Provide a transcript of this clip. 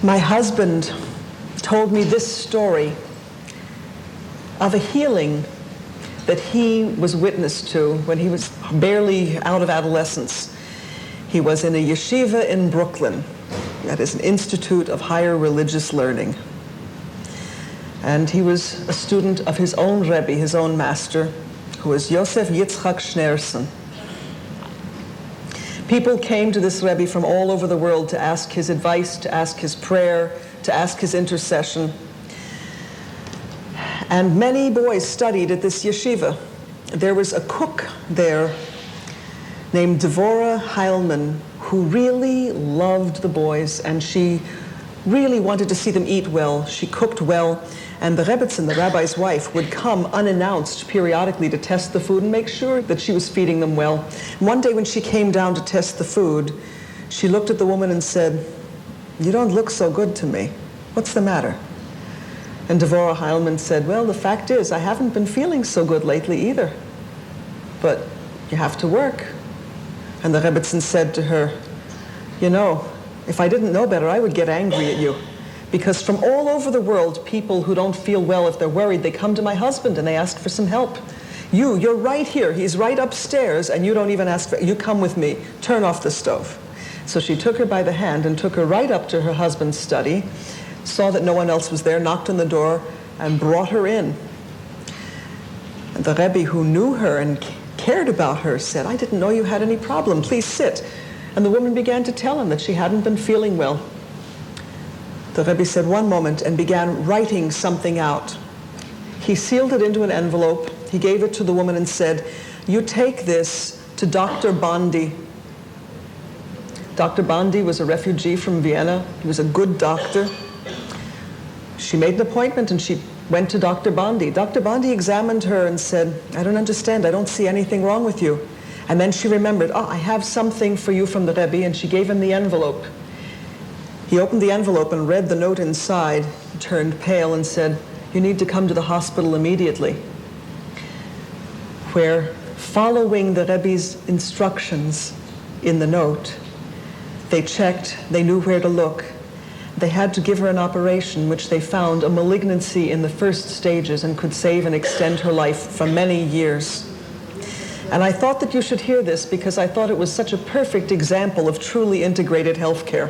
My husband told me this story of a healing that he was witness to when he was barely out of adolescence. He was in a yeshiva in Brooklyn. That is an institute of higher religious learning. And he was a student of his own Rebbe, his own master, who was Yosef Yitzchak Schneerson. People came to this Rebbe from all over the world to ask his advice, to ask his prayer, to ask his intercession. And many boys studied at this yeshiva. There was a cook there named Devorah Heilman who really loved the boys, and she really wanted to see them eat well. She cooked well, and the Rebbetzin, the rabbi's wife, would come unannounced periodically to test the food and make sure that she was feeding them well. One day when she came down to test the food, she looked at the woman and said, "You don't look so good to me. What's the matter?" And Devorah Heilman said, "Well, the fact is, I haven't been feeling so good lately either. But you have to work." And the Rebbetzin said to her, "You know, if I didn't know better, I would get angry at you. Because from all over the world, people who don't feel well, if they're worried, they come to my husband and they ask for some help. You're right here. He's right upstairs, and you don't even ask for, you come with me. Turn off the stove." So she took her by the hand and took her right up to her husband's study, saw that no one else was there, knocked on the door, and brought her in. And the Rebbe, who knew her and cared about her, said, "I didn't know you had any problem. Please sit." And the woman began to tell him that she hadn't been feeling well. The Rebbe said, "One moment," and began writing something out. He sealed it into an envelope. He gave it to the woman and said, "You take this to Dr. Bondi." Dr. Bondi was a refugee from Vienna. He was a good doctor. She made an appointment and she went to Dr. Bondi. Dr. Bondi examined her and said, "I don't understand. I don't see anything wrong with you." And then she remembered, "I have something for you from the Rebbe," and she gave him the envelope. He opened the envelope and read the note inside, turned pale and said, "You need to come to the hospital immediately." Where, following the Rebbe's instructions in the note, they checked, they knew where to look. They had to give her an operation, which they found a malignancy in the first stages and could save and extend her life for many years. And I thought that you should hear this because I thought it was such a perfect example of truly integrated health care.